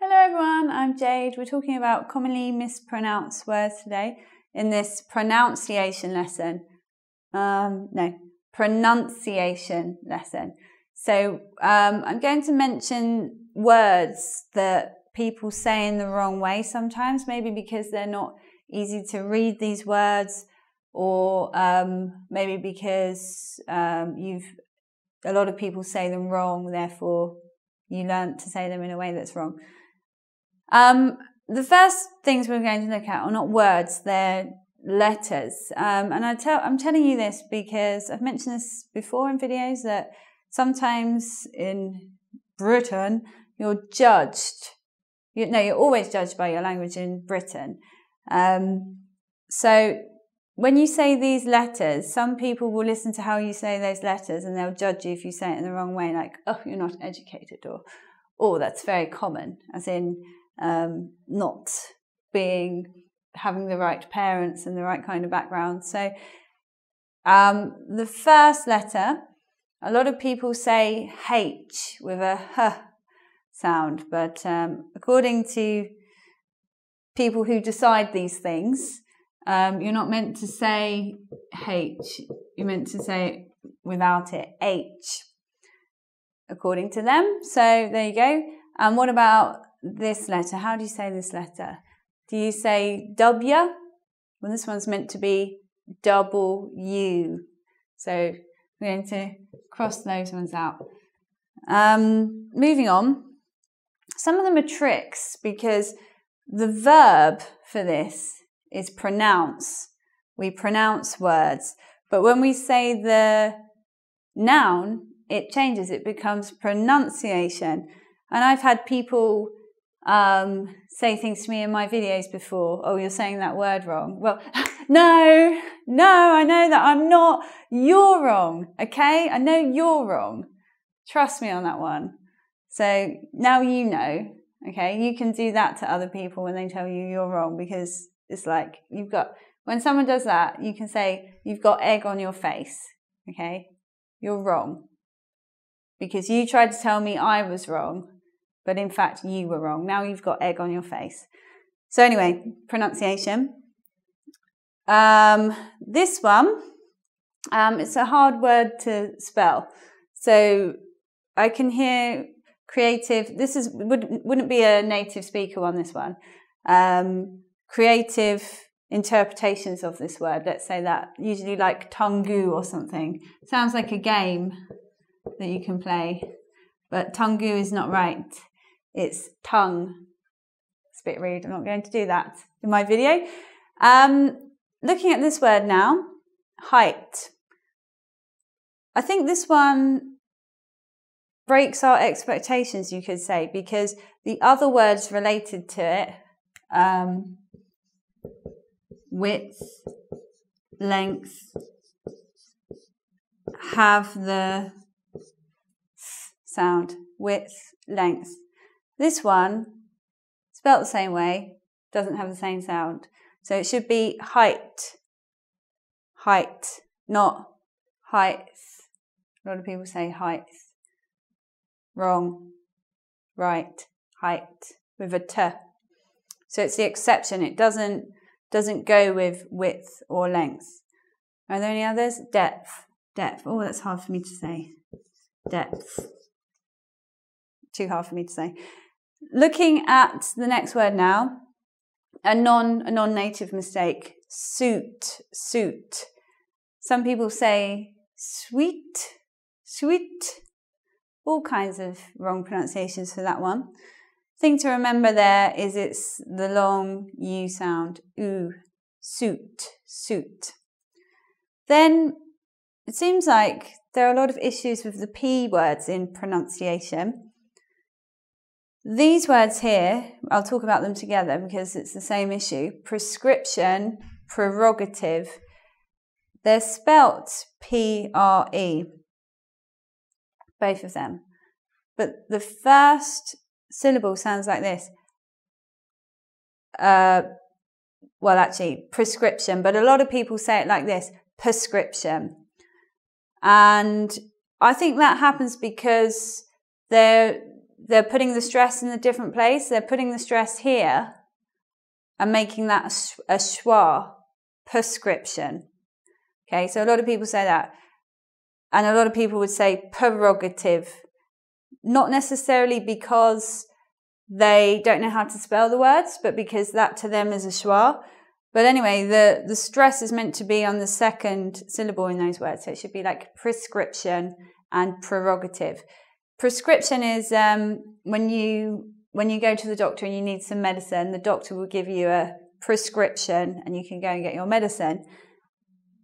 Hello everyone, I'm Jade. We're talking about commonly mispronounced words today in this pronunciation lesson. Pronunciation lesson. So I'm going to mention words that people say in the wrong way sometimes, maybe because they're not easy to read, these words, or maybe because a lot of people say them wrong, therefore you learn to say them in a way that's wrong. The first things we're going to look at are not words, they're letters. And I'm telling you this because I've mentioned this before in videos that sometimes in Britain, you're judged. You're always judged by your language in Britain. So when you say these letters, some people will listen to how you say those letters and they'll judge you if you say it in the wrong way, like, oh, you're not educated, or, oh, that's very common, as in not having the right parents and the right kind of background. So the first letter, a lot of people say H with a H sound, but according to people who decide these things, you're not meant to say H, you're meant to say it without it, H, according to them. So there you go. And what about this letter? How do you say this letter? Do you say W? Well, this one's meant to be W. So we're going to cross those ones out. Moving on. Some of them are tricks because the verb for this is pronounce. We pronounce words. But when we say the noun, it changes. It becomes pronunciation. And I've had people say things to me in my videos before. Oh, you're saying that word wrong. Well, no, I know that I'm not. You're wrong, okay? I know you're wrong. Trust me on that one. So now you know, okay? You can do that to other people when they tell you you're wrong, because it's like when someone does that, you can say, you've got egg on your face, okay? You're wrong. Because you tried to tell me I was wrong, but in fact you were wrong. Now you've got egg on your face. So anyway, pronunciation. This one, it's a hard word to spell. So I can hear creative. This wouldn't be a native speaker on this one. Creative interpretations of this word. Let's say that. Usually like Tungu or something. Sounds like a game that you can play, but Tungu is not right. It's tongue. It's a bit rude. I'm not going to do that in my video. Looking at this word now, height. I think this one breaks our expectations, you could say, because the other words related to it, width, length, have the sound, width, length. This one, spelt the same way, doesn't have the same sound. So it should be height, not height. A lot of people say height. Wrong, right, height, with a T. So it's the exception. It doesn't go with width or length. Are there any others? Depth. Oh, that's hard for me to say. Depth. Too hard for me to say. Looking at the next word now, a non-native mistake. Suit. Some people say sweet. All kinds of wrong pronunciations for that one. Thing to remember there is it's the long U sound. Oo. Suit. Then it seems like there are a lot of issues with the P words in pronunciation. These words here, I'll talk about them together because it's the same issue. Prescription, prerogative. They're spelt P-R-E. Both of them. But the first syllable sounds like this. Well, actually, prescription. But a lot of people say it like this. Prescription. And I think that happens because they're they're putting the stress in a different place. They're putting the stress here and making that a schwa, prescription. Okay, so a lot of people say that. And a lot of people would say prerogative, not necessarily because they don't know how to spell the words, but because that to them is a schwa. But anyway, the stress is meant to be on the second syllable in those words. So it should be like prescription and prerogative. Prescription is when you go to the doctor and you need some medicine, the doctor will give you a prescription and you can go and get your medicine.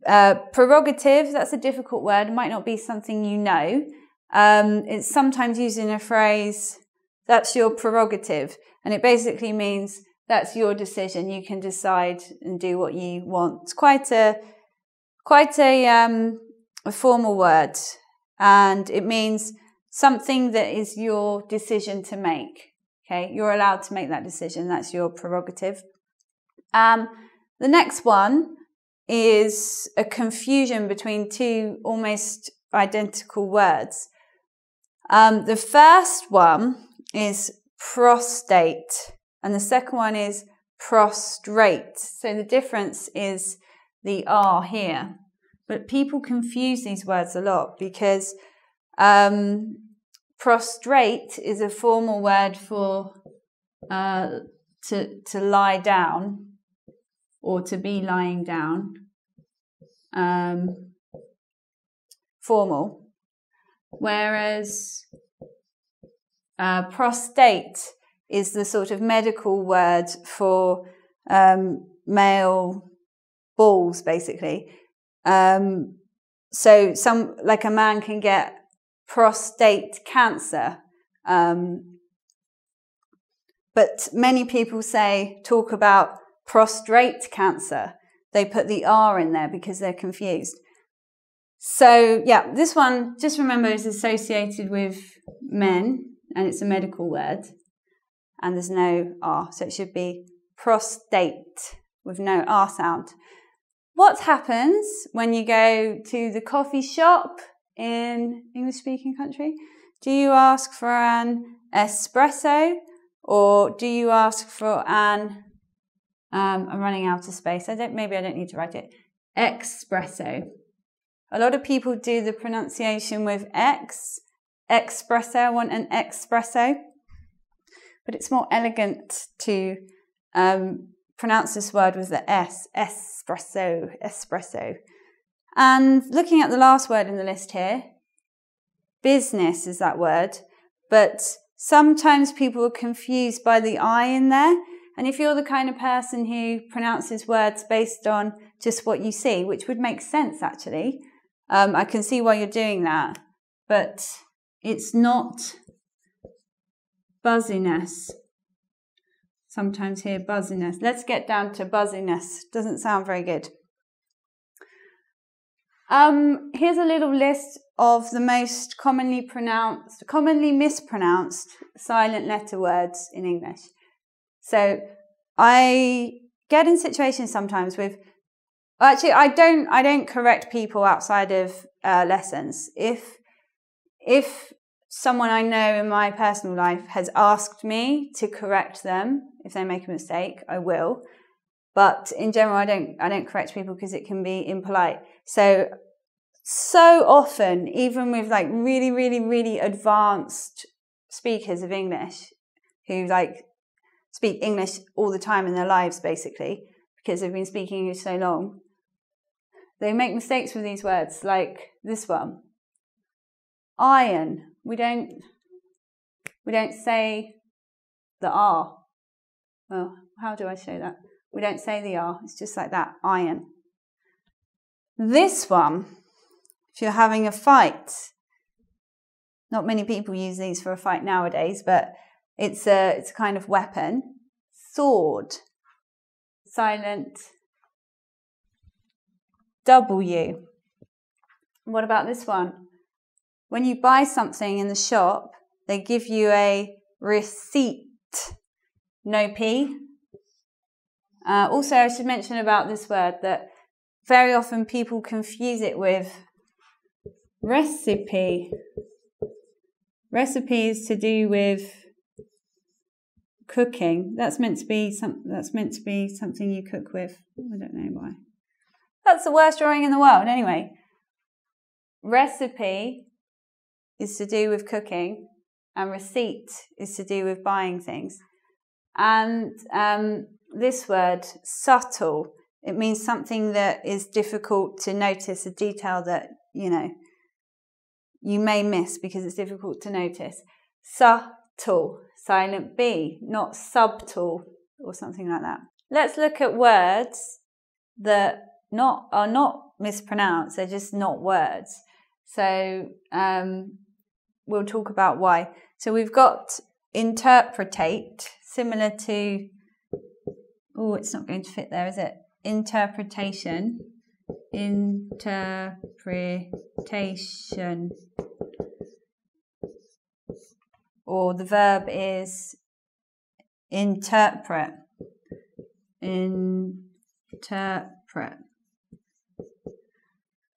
Prerogative, that's a difficult word. It might not be something you know. It's sometimes used in a phrase, that's your prerogative. And it basically means that's your decision. You can decide and do what you want. It's quite a formal word. And it means something that is your decision to make. Okay, you're allowed to make that decision. That's your prerogative. The next one is a confusion between two almost identical words. The first one is prostate, and the second one is prostrate. So the difference is the R here. But people confuse these words a lot because prostrate is a formal word for to lie down or to be lying down. Formal. Whereas prostate is the sort of medical word for male balls, basically. So like a man can get prostate cancer. But many people talk about prostrate cancer. They put the R in there because they're confused. So yeah, this one, just remember, is associated with men and it's a medical word and there's no R. So it should be prostate with no R sound. What happens when you go to the coffee shop in English-speaking country? Do you ask for an espresso or do you ask for an, I'm running out of space. Maybe I don't need to write it. Espresso. A lot of people do the pronunciation with X. Espresso, I want an espresso. But it's more elegant to pronounce this word with the S. Espresso, espresso. And looking at the last word in the list here, business is that word. But sometimes people are confused by the I in there. And if you're the kind of person who pronounces words based on just what you see, which would make sense actually, I can see why you're doing that. But it's not buzziness. Sometimes hear buzziness. Let's get down to buzziness. Doesn't sound very good. Here's a little list of the most commonly mispronounced silent letter words in English. So I get in situations sometimes with, actually I don't correct people outside of lessons. If someone I know in my personal life has asked me to correct them if they make a mistake, I will. But in general, I don't correct people because it can be impolite. So often, even with like really, really, really advanced speakers of English who like speak English all the time in their lives, basically, because they've been speaking English so long, they make mistakes with these words, like this one. Iron. We don't say the R. Well, how do I show that? We don't say the R. It's just like that. Iron. This one, if you're having a fight, not many people use these for a fight nowadays, but it's a kind of weapon. Sword. Silent W. What about this one? When you buy something in the shop, they give you a receipt. No P. Also, I should mention about this word that very often people confuse it with recipe. Recipe is to do with cooking. That's meant to be something you cook with. I don't know why. That's the worst drawing in the world. Anyway, recipe is to do with cooking, and receipt is to do with buying things. And this word, subtle, it means something that is difficult to notice, a detail that, you may miss because it's difficult to notice. Subtle, silent B, not subtle or something like that. Let's look at words that are not mispronounced, they're just not words. So we'll talk about why. So we've got interpretate, similar to, it's not going to fit there, is it? Interpretation. Or the verb is interpret.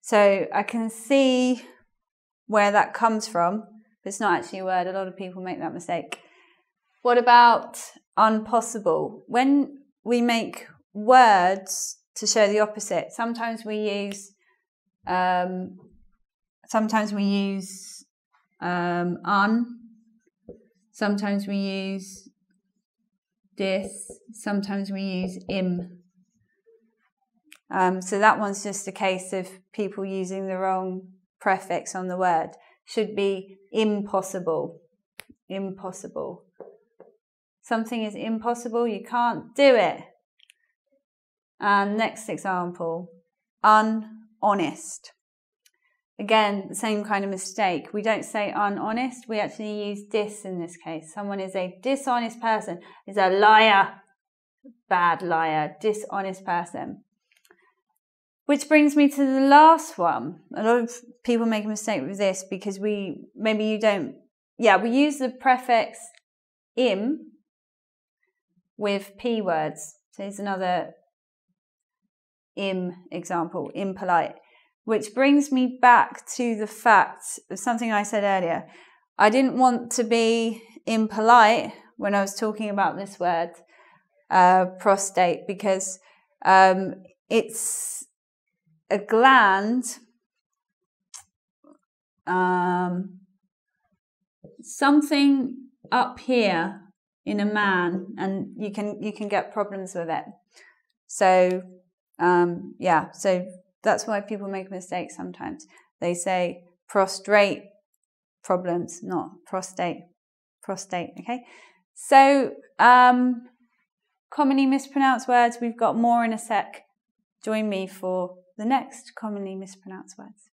So I can see where that comes from, but it's not actually a word. A lot of people make that mistake. What about impossible? When we make words to show the opposite, sometimes we use un, sometimes we use dis, sometimes we use im. So that one's just a case of people using the wrong prefix on the word. Should be impossible. Impossible. Something is impossible, you can't do it. And next example, unhonest. Again, the same kind of mistake. We don't say unhonest, we actually use dis in this case. Someone is a dishonest person, is a liar, bad liar, dishonest person. Which brings me to the last one. A lot of people make a mistake with this because we use the prefix im with P words. So here's another im example, impolite. Which brings me back to the fact of something I said earlier. I didn't want to be impolite when I was talking about this word, prostate, because it's a gland, something up here in a man, and you can get problems with it. So so that's why people make mistakes sometimes. They say prostrate problems, not prostate. Prostate, okay? So commonly mispronounced words, we've got more in a sec. Join me for the next commonly mispronounced words.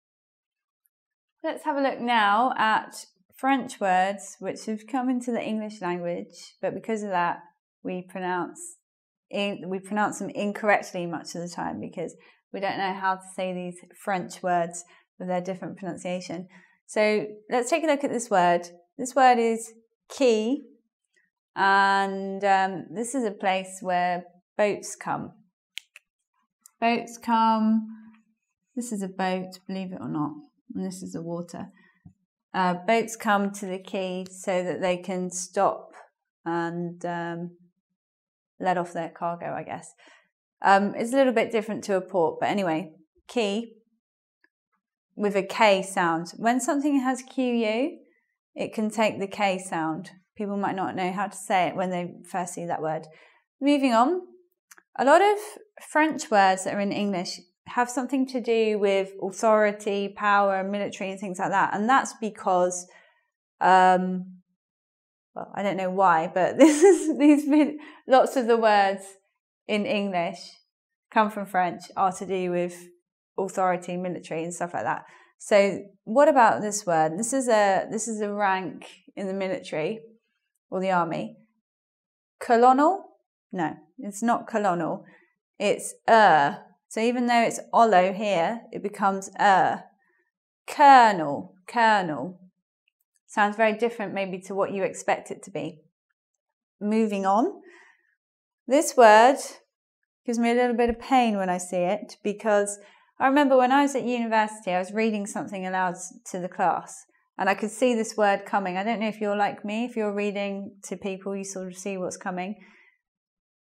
Let's have a look now at French words which have come into the English language, but because of that we pronounce them incorrectly much of the time because we don't know how to say these French words with their different pronunciation. So let's take a look at this word. This word is quay, and this is a place where boats come. Boats come. This is a boat, believe it or not, and this is the water. Boats come to the quay so that they can stop and let off their cargo, I guess. It's a little bit different to a port, but anyway, quay with a K sound. When something has QU, it can take the K sound. People might not know how to say it when they first see that word. Moving on, a lot of French words that are in English have something to do with authority, power, military, and things like that. And that's because, I don't know why, but lots of the words in English come from French, are to do with authority, military, and stuff like that. So what about this word? This is a rank in the military or the army. Colonel? No, it's not colonel. It's So even though it's olo here, it becomes Colonel. Colonel. Sounds very different maybe to what you expect it to be. Moving on. This word gives me a little bit of pain when I see it, because I remember when I was at university, I was reading something aloud to the class, and I could see this word coming. I don't know if you're like me. If you're reading to people, you sort of see what's coming.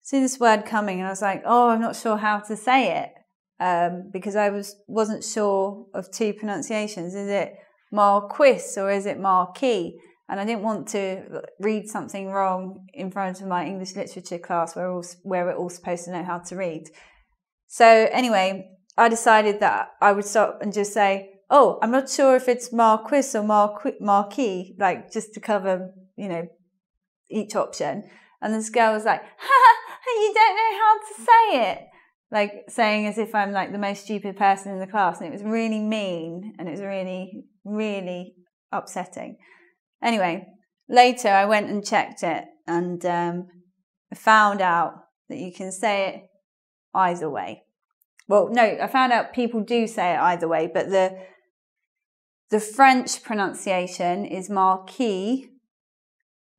See this word coming, and I was like, oh, I'm not sure how to say it, because I wasn't sure of two pronunciations. Is it Marquis or is it Marquis? And I didn't want to read something wrong in front of my English literature class where we're all supposed to know how to read. So anyway, I decided that I would stop and just say, oh, I'm not sure if it's Marquis or Marquis, like just to cover, each option. And this girl was like, you don't know how to say it. Like saying as if I'm like the most stupid person in the class. And it was really mean, and it was really, really upsetting. Anyway, later I went and checked it, and found out that you can say it either way. Well, no, I found out people do say it either way, but the French pronunciation is Marquis,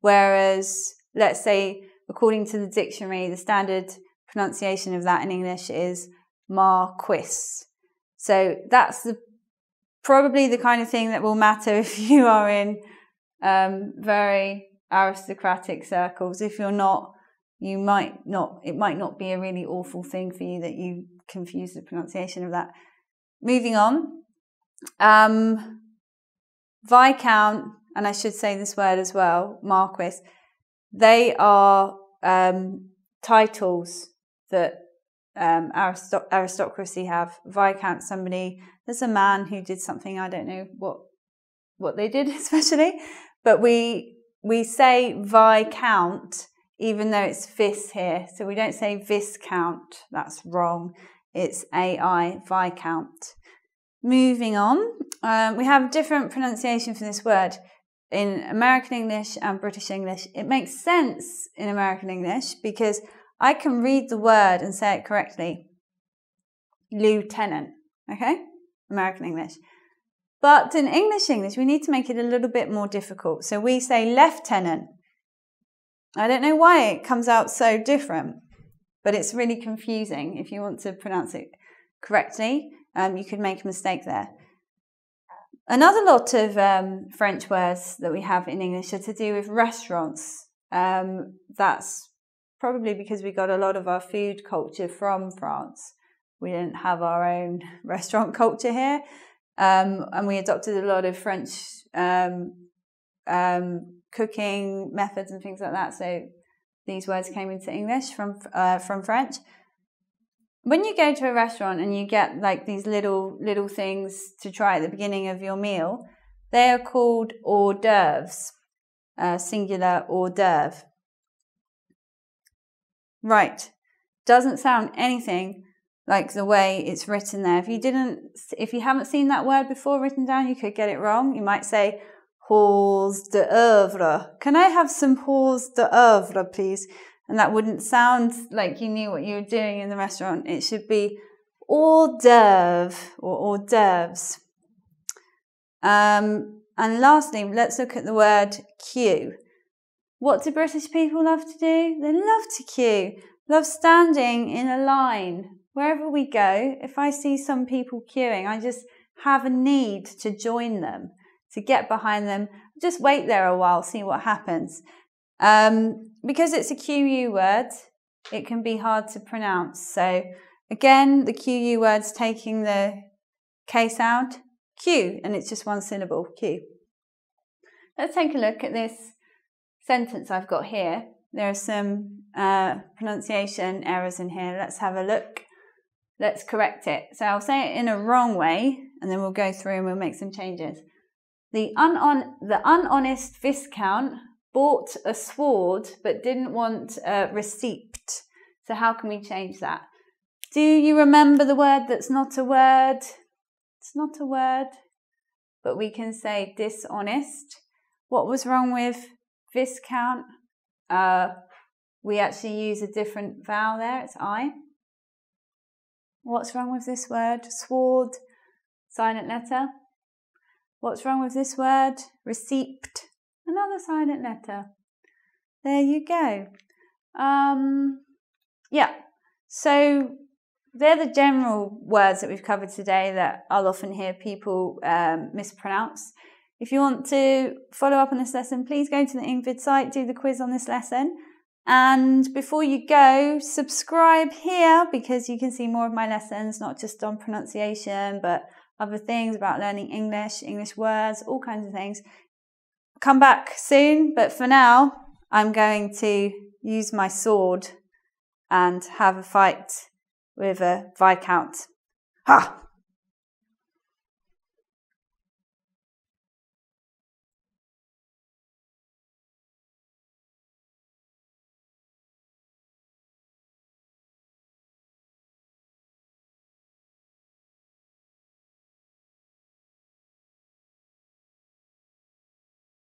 whereas, let's say, according to the dictionary, the standard pronunciation of that in English is Marquis. So that's probably the kind of thing that will matter if you are in very aristocratic circles. If you're not, it might not be a really awful thing for you that you confuse the pronunciation of that. Moving on. Viscount, and I should say this word as well, Marquis, they are titles that aristocracy have. Viscount, there's a man who did something, I don't know what they did especially, but we say Viscount even though it's vis here. So we don't say Viscount, that's wrong. It's AI, Viscount. Moving on, we have different pronunciation for this word in American English and British English. It makes sense in American English because I can read the word and say it correctly. Lieutenant, okay? American English. But in English, we need to make it a little bit more difficult. So we say lieutenant. I don't know why it comes out so different, but it's really confusing. If you want to pronounce it correctly, you could make a mistake there. Another lot of French words that we have in English are to do with restaurants. That's probably because we got a lot of our food culture from France. We didn't have our own restaurant culture here. And we adopted a lot of French cooking methods and things like that. So these words came into English from French. When you go to a restaurant and you get like these little things to try at the beginning of your meal, they are called hors d'oeuvres, singular hors d'oeuvre. Right. Doesn't sound anything like the way it's written there. If you haven't seen that word before written down, you could get it wrong. You might say hors d'oeuvre. Can I have some hors d'oeuvre, please? And that wouldn't sound like you knew what you were doing in the restaurant. It should be hors d'oeuvre or hors d'oeuvres. And lastly, let's look at the word queue. What do British people love to do? They love to queue. Love standing in a line. Wherever we go, if I see some people queuing, I just have a need to join them, to get behind them, just wait there a while, see what happens. Because it's a QU word, it can be hard to pronounce. So again, the QU word's taking the K sound, Q, and it's just one syllable, Q. Let's take a look at this sentence I've got here. There are some pronunciation errors in here. Let's have a look. Let's correct it. So I'll say it in a wrong way, and then we'll go through and we'll make some changes. The unhonest Viscount bought a sword but didn't want a receipt. So how can we change that? Do you remember the word that's not a word? It's not a word, but we can say dishonest. What was wrong with Viscount? We actually use a different vowel there. It's I. What's wrong with this word? Sword, silent letter. What's wrong with this word? Receipt, another silent letter. There you go. Yeah, so they're the general words that we've covered today that I'll often hear people mispronounce. If you want to follow up on this lesson, please go to the Engvid site, do the quiz on this lesson. And before you go, subscribe here because you can see more of my lessons, not just on pronunciation, but other things about learning English, English words, all kinds of things. Come back soon, but for now, I'm going to use my sword and have a fight with a Viscount. Ha!